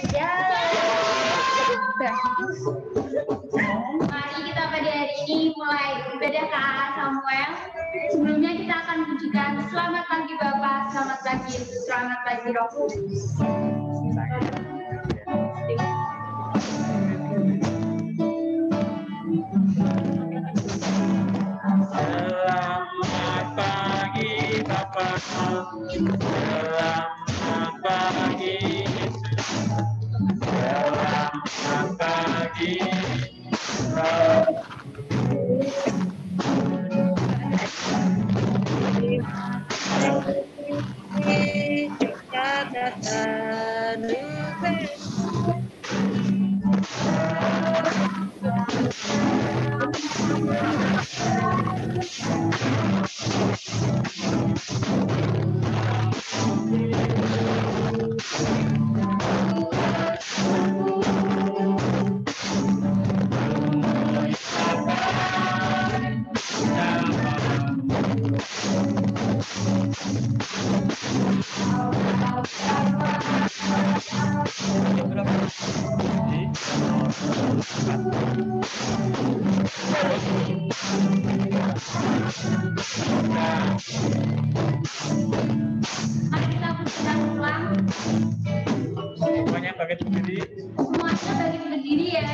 Ya. Mari kita pada hari ini mulai ibadah KA Samuel. Sebelumnya kita akan pujikan selamat pagi Bapak, selamat pagi Ibu, selamat pagi Roh Kudus. Selamat pagi Bapak, selamat pagi, selamat pagi. Mari kita pujikan ulang. Semuanya bangkit berdiri. Semuanya bangkit berdiri ya.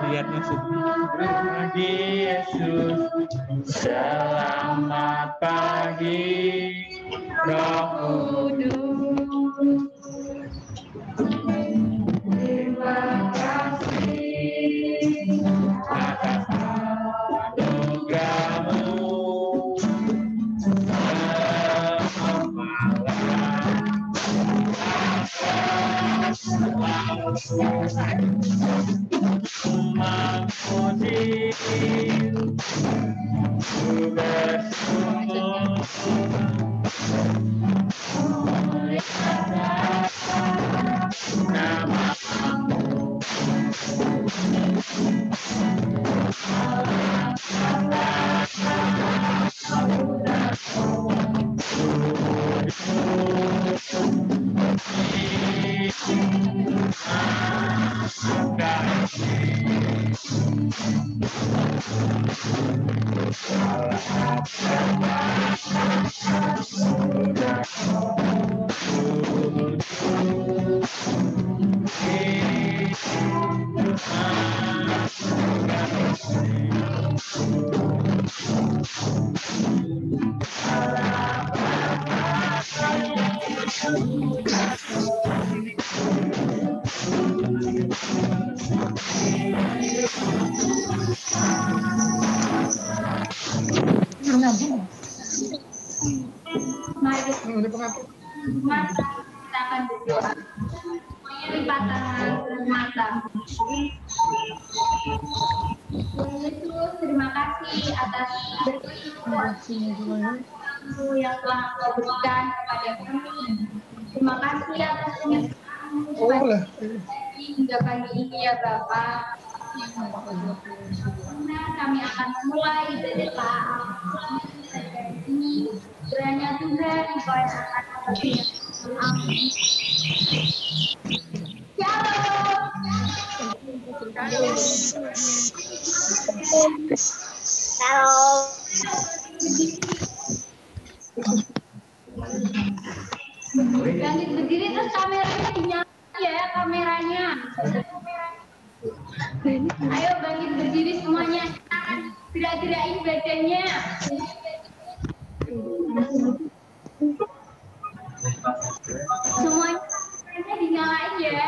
Lihat Yesus. Pagi Yesus. Selamat pagi Roh Kudus. Terima kasih atas anugerahmu. Memuji bersungguh namamu. Mari kita akan berdoa. Semuanya lipat tangan ke mata. Yesus, terima kasih atas berkat-Mu yang telah Engkau berikan kepada kami. Terima kasih atas penyertaan hingga pagi ini ya Bapak. Kami akan memulai ibadah ini. Kiranya Tuhan Engkau yang akan memberkati. Amin. Shalom. Bangkit berdiri terus kameranya dinyalain ya, kameranya. Ayo bangkit berdiri semuanya. Kita akan gerak-gerakin badannya. Semuanya kameranya dinyalain ya.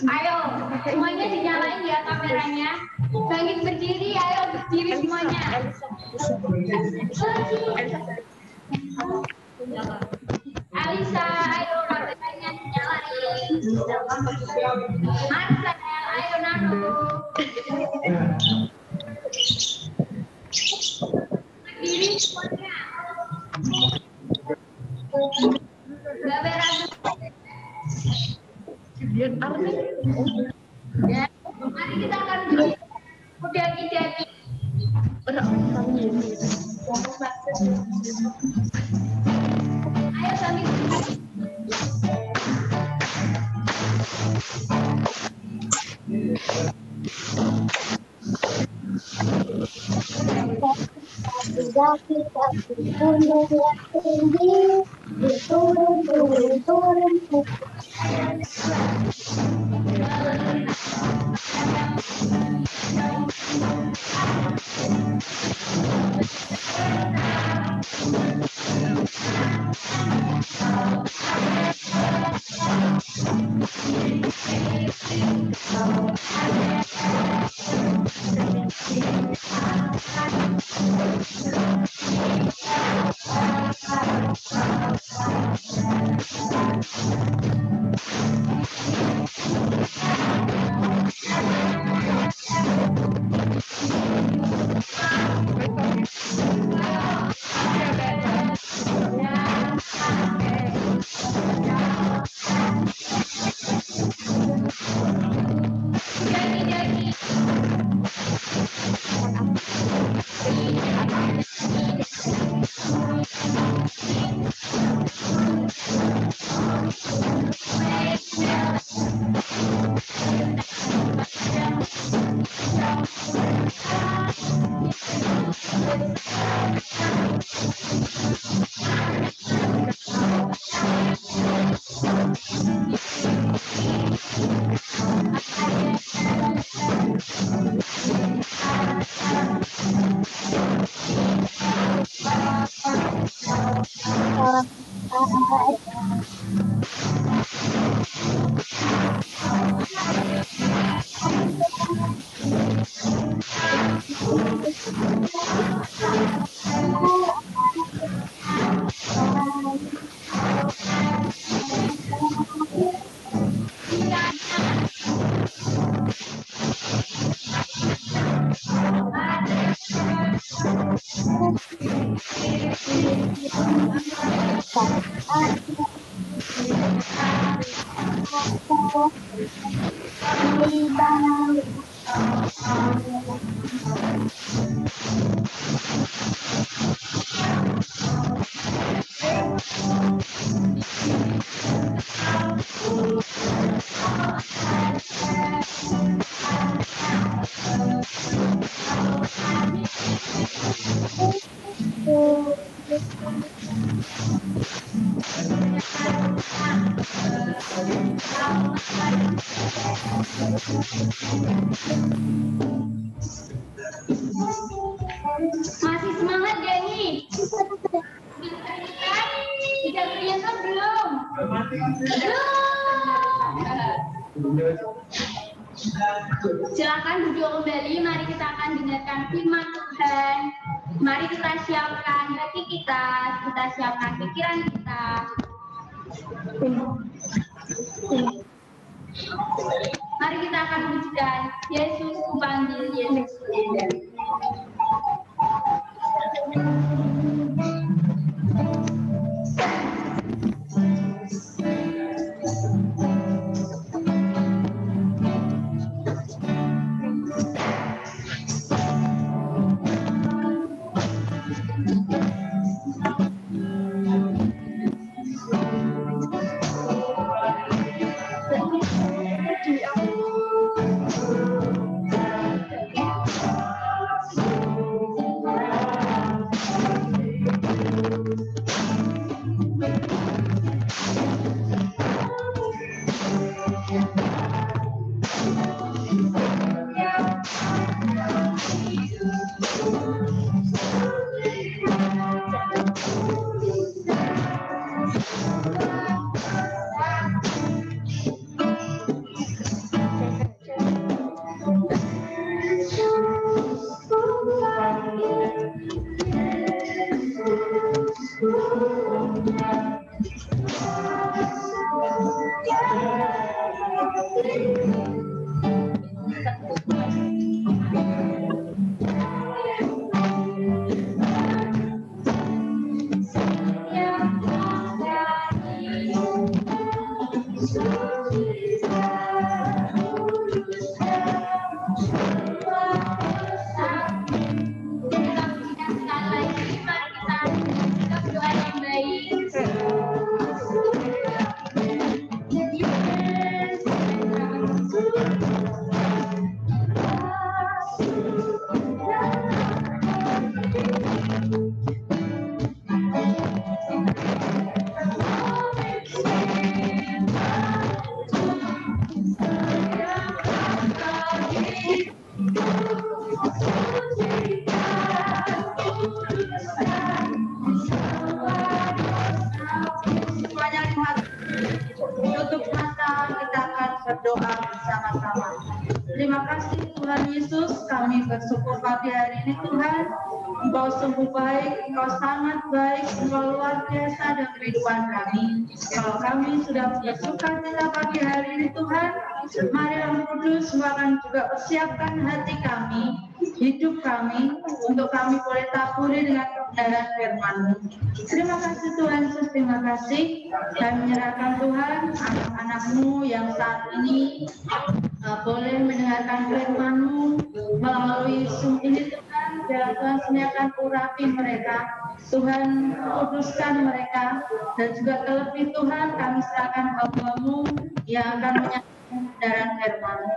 Ayo, semuanya dinyalain ya kameranya. Bangkit berdiri, ayo berdiri semuanya. Alisa, ayo kameranya dinyalain. Marcel, ayo Nano. Berdiri. Mbak Vera. Ya, mari kita akan daki-daki. Ayo kami. Masih semangat gak nih? Tidak ternyata belum. Silakan duduk kembali. Mari kita akan dengarkan firman Tuhan. Mari kita siapkan hati kita siapkan pikiran kita. Mari kita akan pujikan Yesus kupanggil Yesus. Semuanya lihat, tutup mata, kita akan berdoa bersama-sama. Terima kasih Tuhan Yesus, kami bersyukur pagi hari ini Tuhan. Engkau sungguh baik, Engkau sangat baik, Engkau luar biasa dalam kehidupan kami. Kalau kami sudah bersuka cita pagi hari ini Tuhan, mari Roh Kudus akan juga persiapkan hati kami, hidup kami, untuk kami boleh taburi dengan kebenaran firman-Mu. Terima kasih Tuhan Yesus, terima kasih. Kami menyerahkan Tuhan anak-anak-Mu yang saat ini boleh mendengarkan firman-Mu melalui Zoom ini Tuhan, dan Tuhan sediakan urapi mereka, Tuhan kuduskan mereka, dan juga terlebih Tuhan kami serahkan hamba-Mu yang akan menyampaikan kebenaran firman-Mu.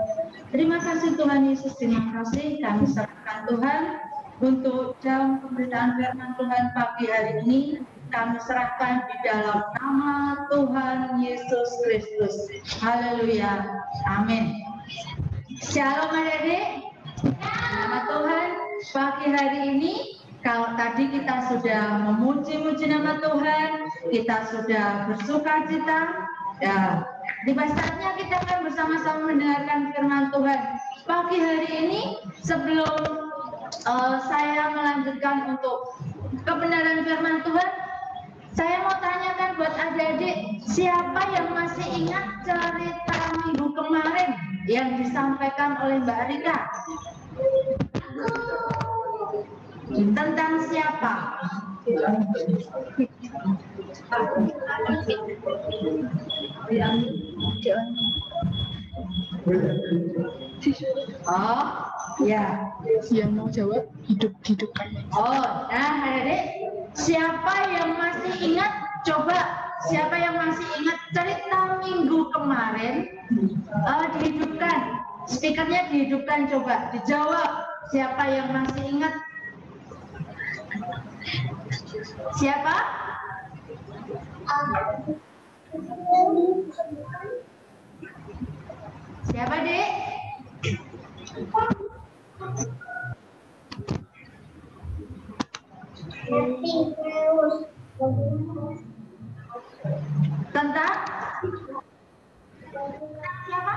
Terima kasih Tuhan Yesus, terima kasih. Kami serahkan Tuhan untuk jam pemberitaan firman Tuhan pagi hari ini. Kami serahkan di dalam nama Tuhan Yesus Kristus. Haleluya. Amin. Shalom adik-adik. Nama Tuhan, pagi hari ini kalau tadi kita sudah memuji-muji nama Tuhan, kita sudah bersuka cita, ya, tiba saatnya kita akan bersama-sama mendengarkan firman Tuhan. Pagi hari ini sebelum saya melanjutkan untuk kebenaran firman Tuhan, saya mau tanyakan buat adik-adik, siapa yang masih ingat cerita minggu kemarin yang disampaikan oleh Mbak Rika? Tentang siapa? Oh, ya. Yang mau jawab hidup-hidupan. Oh, nah adik-adik, siapa yang masih ingat? Coba, siapa yang masih ingat cerita minggu kemarin? Dihidupkan, speakernya dihidupkan, coba dijawab. Siapa yang masih ingat? Siapa? Siapa, Dek? Tentang siapa?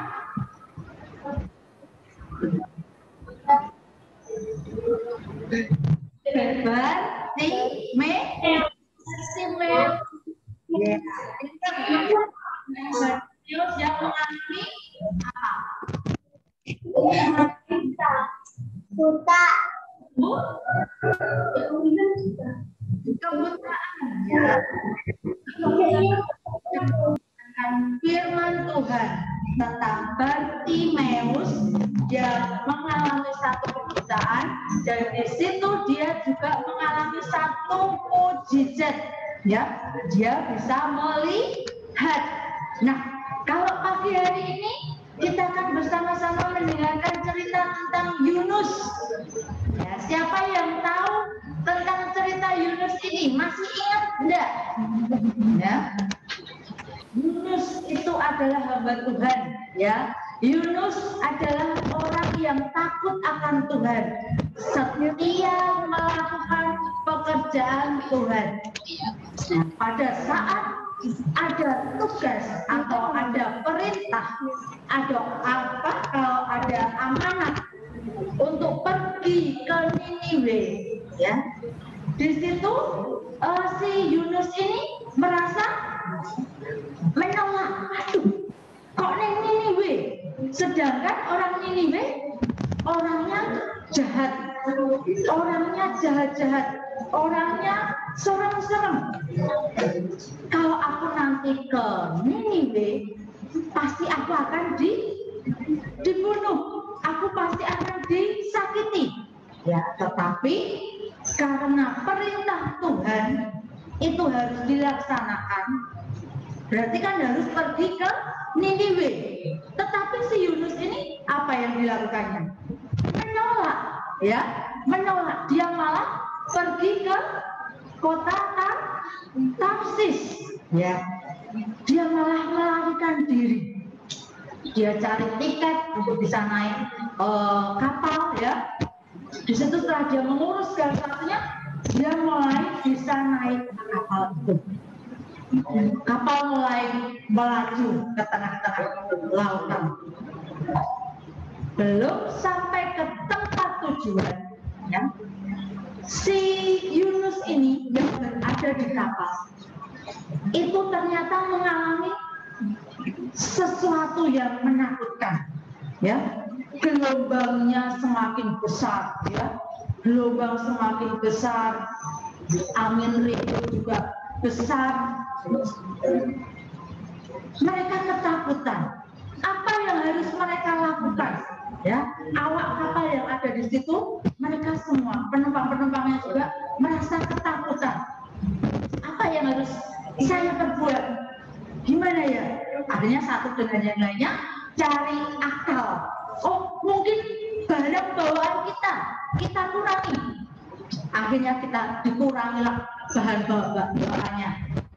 Yang mengalami apa? Buta. Kebutaan, ya. Firman Tuhan tentang Bartimeus yang mengalami satu kebutaan, dan di situ dia juga mengalami satu mukjizat, ya, dia bisa melihat. Nah, kalau pagi hari ini kita akan bersama-sama mendengarkan cerita tentang Yunus. Ya, siapa yang tahu tentang cerita Yunus ini? Masih ingat enggak? Ya. Yunus itu adalah hamba Tuhan, ya. Yunus adalah orang yang takut akan Tuhan, setia melakukan pekerjaan Tuhan. Nah, pada saat ada tugas atau ada perintah, ada apa, kalau ada amanat untuk pergi ke Niniwe, ya. Di situ si Yunus ini merasa menolak. Aduh, kok Niniwe? Sedangkan orang Niniwe orangnya jahat, orangnya jahat-jahat, orangnya serem-serem. Kalau aku nanti ke Niniwe, pasti aku akan dibunuh, aku pasti akan disakiti. Ya, tetapi karena perintah Tuhan itu harus dilaksanakan, berarti kan harus pergi ke Niniwe. Tetapi si Yunus ini apa yang dilakukannya? Menolak, ya, menolak. Dia malah pergi ke kota Tarsis, ya. Dia malah melarikan diri. Dia cari tiket untuk bisa naik kapal, ya. Di situ setelah dia mengurus segala sesuatunya, dia mulai bisa naik kapal mulai melaju ke tengah-tengah lautan. Belum sampai ke tempat tujuan, ya, si Yunus ini yang berada di kapal itu ternyata mengalami sesuatu yang menakutkan, ya. Gelombangnya semakin besar, ya, gelombang semakin besar, angin ribut juga besar. Mereka ketakutan. Apa yang harus mereka lakukan? Ya, awak kapal yang ada di situ, mereka semua penumpang-penumpangnya juga merasa ketakutan. Apa yang harus saya perbuat? Gimana ya? Akhirnya satu dengan yang lainnya cari akal. Oh, mungkin barang bawaan kita kurangi. Akhirnya kita dikurangilah bahan bawaannya.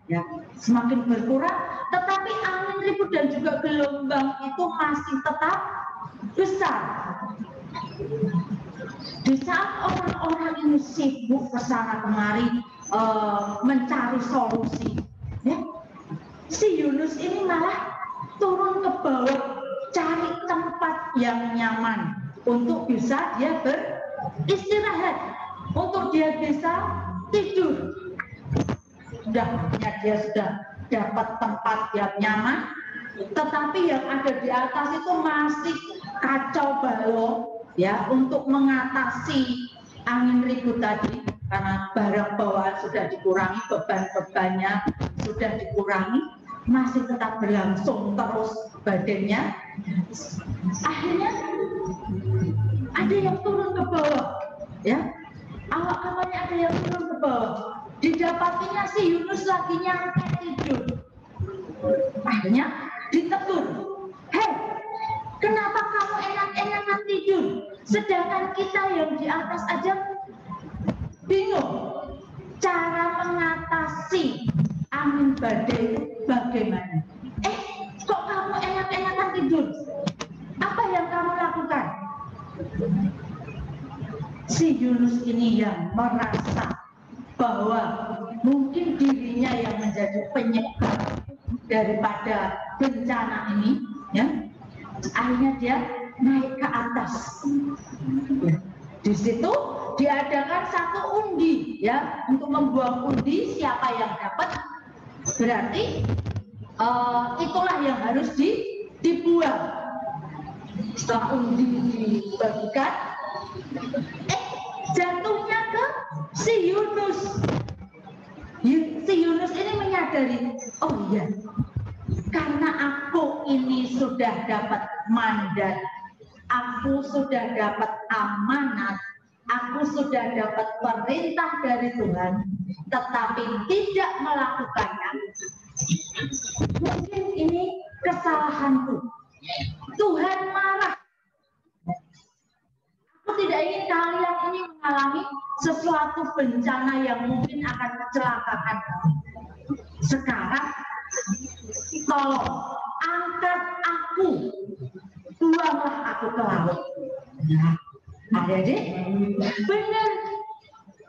Ya, semakin berkurang, tetapi angin ribut dan juga gelombang itu masih tetap besar. Di saat orang-orang ini sibuk kesana kemari mencari solusi, ya, si Yunus ini malah turun ke bawah cari tempat yang nyaman untuk bisa dia beristirahat, untuk dia bisa tidur. Dia sudah dapat tempat yang nyaman, tetapi yang ada di atas itu masih kacau balau, ya, untuk mengatasi angin ribut tadi, karena barang bawaan sudah dikurangi, beban-bebannya sudah dikurangi, masih tetap berlangsung terus badannya. Akhirnya ada yang turun ke bawah, ya, awak kapalnya ada yang turun ke bawah. Didapatinya si Yunus lagi nyangkut tidur. Akhirnya ditegur, hei, kenapa kamu enak-enakan tidur, sedangkan kita yang di atas aja bingung cara mengatasi angin badai itu bagaimana? Kok kamu enak-enakan tidur? Apa yang kamu lakukan? Si Yunus ini yang merasa bahwa mungkin dirinya yang menjadi penyebab daripada bencana ini, ya. Akhirnya dia naik ke atas. Di situ diadakan satu undi, ya, untuk membuang undi siapa yang dapat, berarti itulah yang harus dibuang. Setelah undi dibagikan, jatuhnya ke si Yunus. Si Yunus ini menyadari, oh iya, karena aku ini sudah dapat mandat, aku sudah dapat amanat, aku sudah dapat perintah dari Tuhan, tetapi tidak melakukannya. Mungkin ini kesalahanku. Tuhan marah. Aku tidak ingin kalian ini mengalami sesuatu bencana yang mungkin akan mencelakakan. Sekarang tolong angkat aku, buanglah aku ke laut. Adik-adik, benar.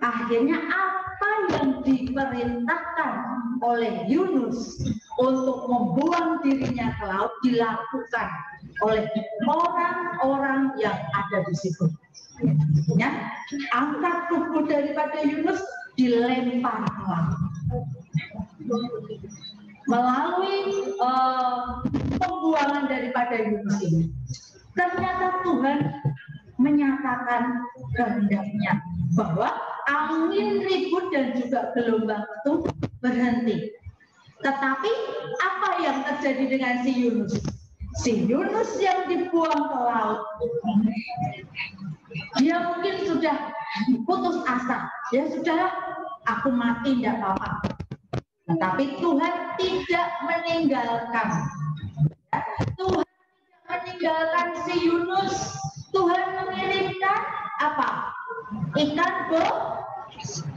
Akhirnya apa yang diperintahkan oleh Yunus untuk membuang dirinya ke laut dilakukan oleh orang-orang yang ada di situ. Ya, angkat tubuh daripada Yunus dilempar ke laut. Melalui pembuangan daripada Yunus ini, ternyata Tuhan menyatakan kehendaknya bahwa angin ribut dan juga gelombang itu berhenti. Tetapi apa yang terjadi dengan si Yunus? Si Yunus yang dibuang ke laut, dia mungkin sudah putus asa. Ya sudahlah, aku mati tidak apa-apa. Tetapi Tuhan tidak meninggalkan. Tuhan tidak meninggalkan si Yunus. Tuhan mengirimkan apa?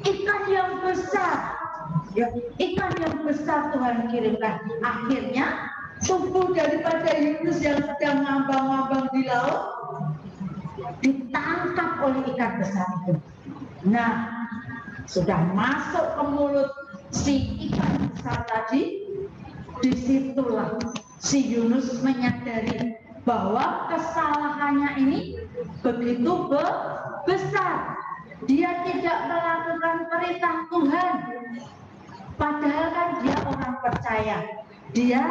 Ikan yang besar. Ya, ikan yang besar Tuhan kirimkan. Akhirnya tubuh daripada Yunus yang sedang ngambang-ngambang di laut ditangkap oleh ikan besar itu. Nah, sudah masuk ke mulut si ikan besar tadi, disitulah si Yunus menyadari bahwa kesalahannya ini begitu besar. Dia tidak melakukan perintah Tuhan. Padahal kan dia orang percaya. Dia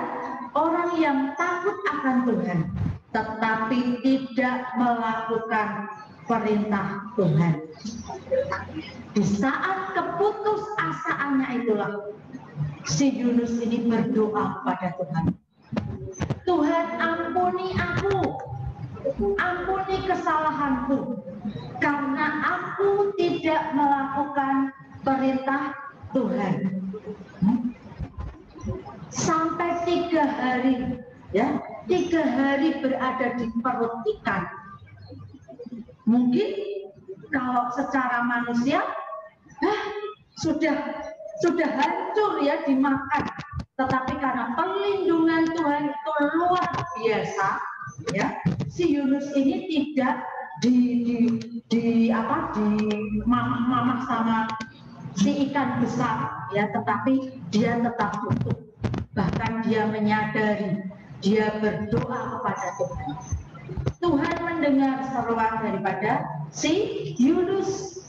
orang yang takut akan Tuhan, tetapi tidak melakukan perintah Tuhan. Di saat keputusasaannya itulah si Yunus ini berdoa kepada Tuhan. Tuhan, ampuni aku, ampuni kesalahanku, karena aku tidak melakukan perintah Tuhan. Sampai 3 hari, ya, 3 hari berada di perut ikan. Mungkin kalau secara manusia, sudah hancur ya dimakan. Tetapi karena perlindungan Tuhan itu luar biasa, ya, si Yunus ini tidak mamah sama si ikan besar, ya, tetapi dia tetap utuh. Bahkan dia menyadari, dia berdoa kepada Tuhan. Tuhan mendengar seruan daripada si Yunus.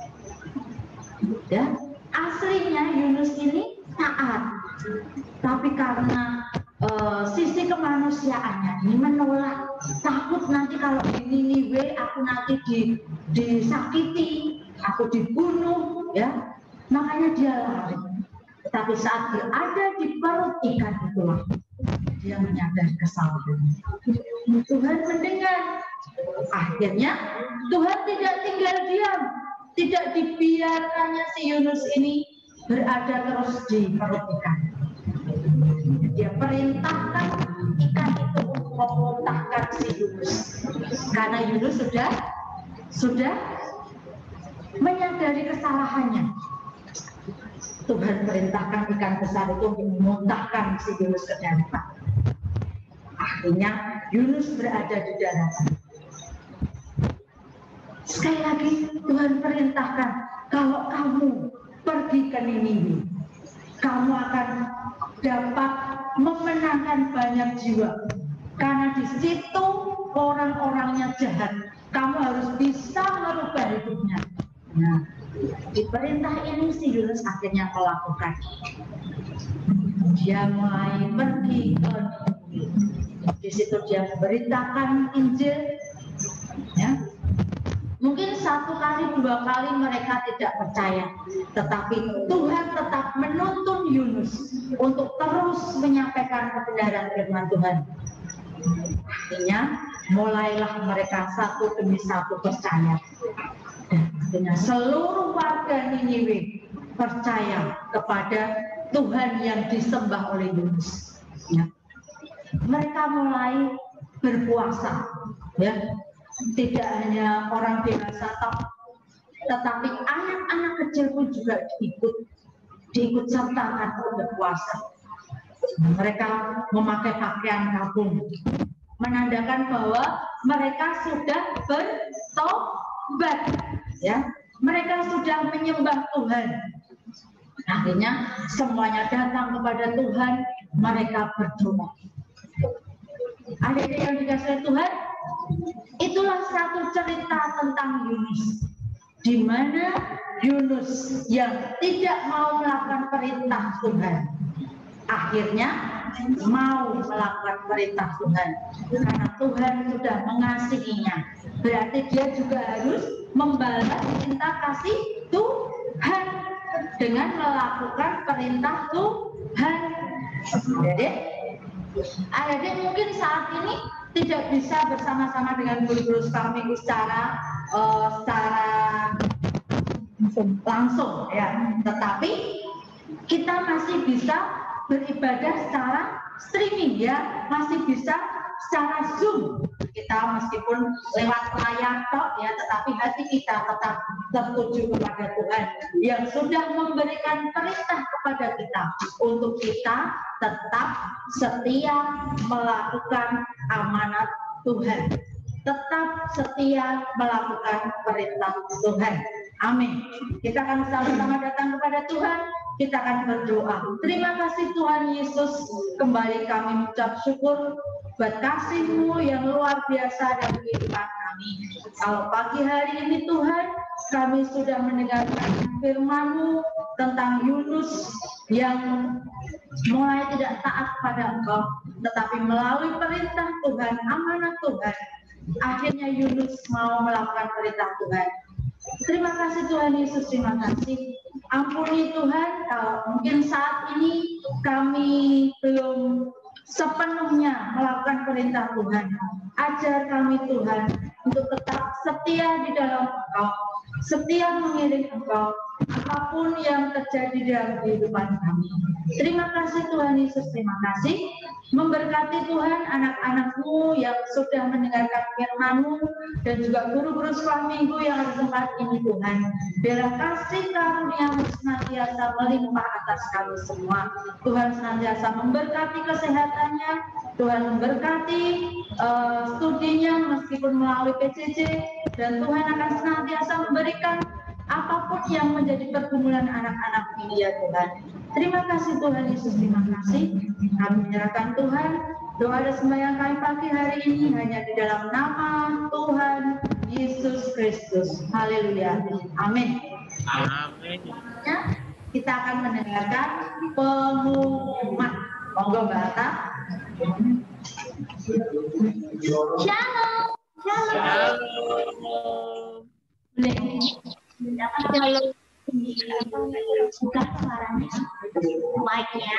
Ya, aslinya Yunus ini taat, tapi karena sisi kemanusiaannya ini menolak, takut nanti kalau di Niniwe aku nanti disakiti, aku dibunuh, ya, makanya dia lari. Tapi saat dia ada di perut ikan itulah dia menyadari kesalahannya. Tuhan mendengar. Akhirnya Tuhan tidak tinggal diam, tidak dibiarkannya si Yunus ini berada terus di perut ikan. Dia perintahkan ikan itu untuk memuntahkan si Yunus, karena Yunus sudah menyadari kesalahannya. Tuhan perintahkan ikan besar itu untuk memuntahkan si Yunus ke daratan. Akhirnya Yunus berada di daratan. Sekali lagi Tuhan perintahkan, kalau kamu pergi ke Niniwe, kamu akan dapat memenangkan banyak jiwa. Karena di situ orang-orangnya jahat. Kamu harus bisa merubah hidupnya. Nah, di perintah ini si Yunus akhirnya melakukan. Dia mulai pergi ke Niniwe. Di situ dia memberitakan Injil. Ya. Mungkin 1 kali, 2 kali mereka tidak percaya, tetapi Tuhan tetap menuntun Yunus untuk terus menyampaikan kebenaran firman Tuhan. Akhirnya mulailah mereka satu demi satu percaya. Dan akhirnya seluruh warga Niniwe percaya kepada Tuhan yang disembah oleh Yunus. Ya. Mereka mulai berpuasa, ya. Tidak hanya orang dewasa, tetapi anak-anak kecil pun juga diikut sertakan untuk berpuasa. Mereka memakai pakaian kafan, menandakan bahwa mereka sudah bertobat, ya. Mereka sudah menyembah Tuhan. Akhirnya semuanya datang kepada Tuhan, mereka berdoa. Adik-adik yang dikasihi Tuhan, itulah satu cerita tentang Yunus, di mana Yunus yang tidak mau melakukan perintah Tuhan, akhirnya mau melakukan perintah Tuhan, karena Tuhan sudah mengasihinya. Berarti dia juga harus membalas cinta kasih Tuhan dengan melakukan perintah Tuhan. Adik-adik mungkin saat ini tidak bisa bersama-sama dengan guru-guru kami secara langsung, ya. Tetapi kita masih bisa beribadah secara streaming, ya, masih bisa secara Zoom. Kita meskipun lewat layar tok, ya, tetapi hati kita tetap tertuju kepada Tuhan yang sudah memberikan perintah kepada kita untuk kita tetap setia melakukan amanat Tuhan, tetap setia melakukan perintah Tuhan. Amin. Kita akan sama-sama datang kepada Tuhan kita akan berdoa. Terima kasih Tuhan Yesus, kembali kami mengucap syukur buat kasih-Mu yang luar biasa dalam kehidupan kami. Kalau pagi hari ini Tuhan, kami sudah mendengarkan firman-Mu tentang Yunus yang mulai tidak taat pada Engkau, tetapi melalui perintah Tuhan, amanat Tuhan, akhirnya Yunus mau melakukan perintah Tuhan. Terima kasih Tuhan Yesus, terima kasih. Ampuni Tuhan, kalau mungkin saat ini kami belum sepenuhnya melakukan perintah Tuhan. Ajar kami Tuhan untuk tetap setia di dalam Engkau, setia mengiring Engkau, apapun yang terjadi dalam kehidupan kami. Terima kasih Tuhan Yesus, terima kasih. Memberkati Tuhan anak-anak-Mu yang sudah mendengarkan firman-Mu dan juga guru-guru sekolah minggu yang ada di tempat ini Tuhan. Biarlah kasih karunia-Mu senantiasa melimpah atas kami semua. Tuhan senantiasa memberkati kesehatannya, Tuhan memberkati studinya meskipun melalui PCC, dan Tuhan akan senantiasa memberikan apapun yang menjadi pergumulan anak-anak ini ya Tuhan. Terima kasih Tuhan Yesus, terima kasih. Kami menyerahkan Tuhan doa dan sembahyang kami pagi hari ini hanya di dalam nama Tuhan Yesus Kristus. Haleluya. Amin. Amin. Kita akan mendengarkan pengumuman. Monggo Mbak Atta. Shalom. Shalom. Shalom. Buka suaranya, mic-nya.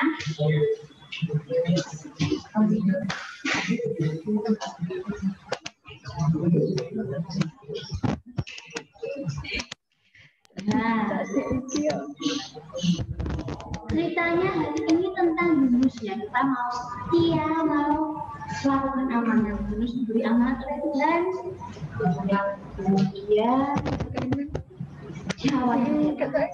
Nah, ceritanya hari ini tentang Yunus ya. Kita mau setia, mau melakukan amanat. Yunus diberi amanat oleh Tuhan. Iya. Jawabnya kata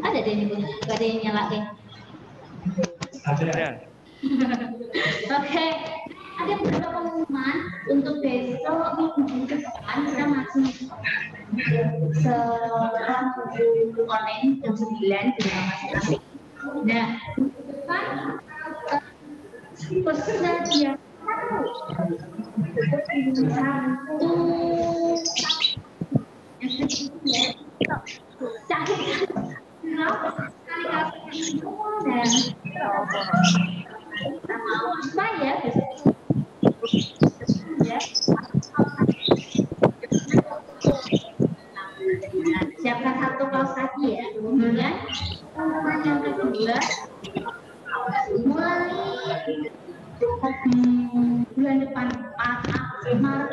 ada deh ini, gak ada yang nyalain. Ada. Oke, ada beberapa pengumuman untuk besok minggu depan. Kita masih setelah buku online jam 9 di rumah masing-masing. Nah, depan peserta dia siapkan satu kaos kaki ya. Kemudian yang kedua, mulai bulan depan Maret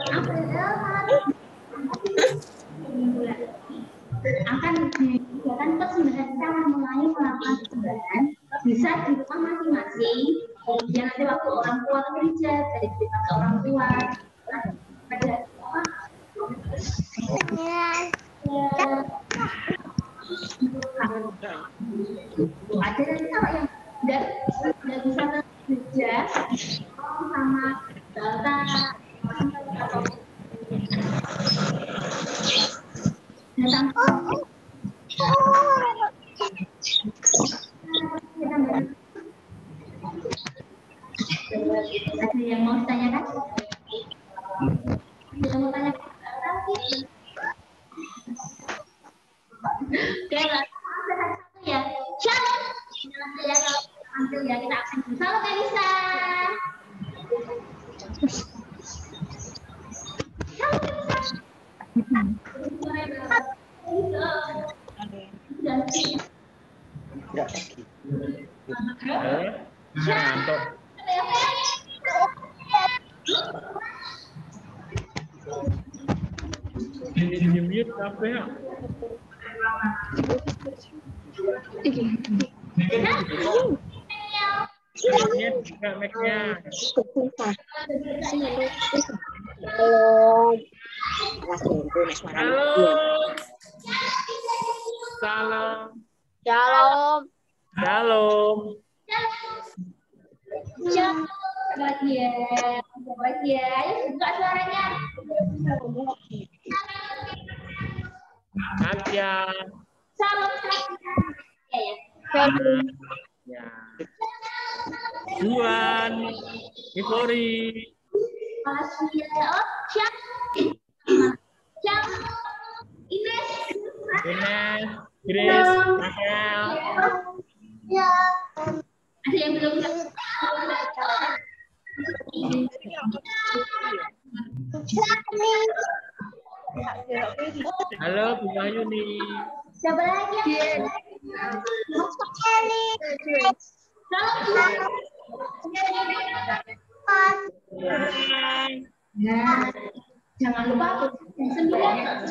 akan dibuatkan persembahan. Cara mulai melakukan persembahan bisa di rumah masing-masing. Kemudian nanti waktu orang tua ke gereja dari kita ke orang tua ada ada nanti kalau yang nggak bisa ke gereja sama data atau ada yang mau ditanyakan? Ada mau tanya? Oke, satu ya. Shalom. Ya, kalau ya kita absen dulu. Shalom Elisa. Mute apa ya? Mic-nya. Salam. Shalom. Shalom. Shalom. Bahagia. Ayo buka suaranya. Katya. Salam Satya. Ya. Ya. Juan. Ivori. Makasih ya. Oh, siap. Siap. Ines. Ines. Grace. Raquel. Ya. Ada yang belum Halo, Bu Mayuni. siapa lagi? Nah, jangan lupa jam 9 ya,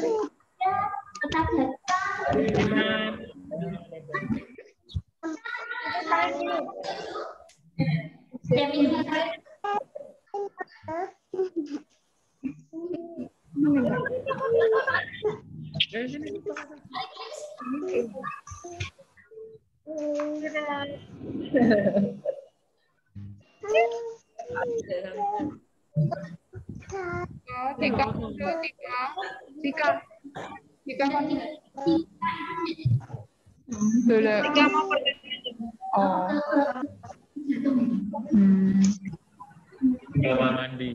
tetap datang. Jam ini. Oh. Kamar mandi.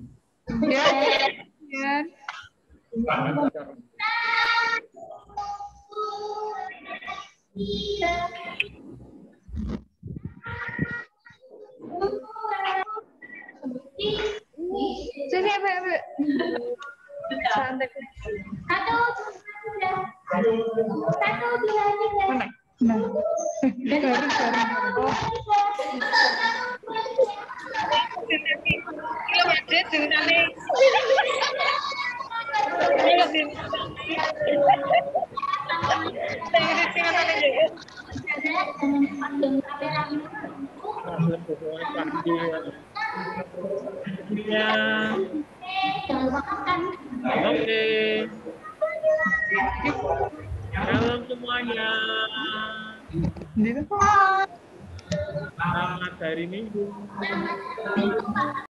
Sini, Beb. Santai. Satu, dua, tiga. Nah. Oh. Ya. Jangan lupa makan. Oke. Shalom semuanya. Selamat hari Minggu. Selamat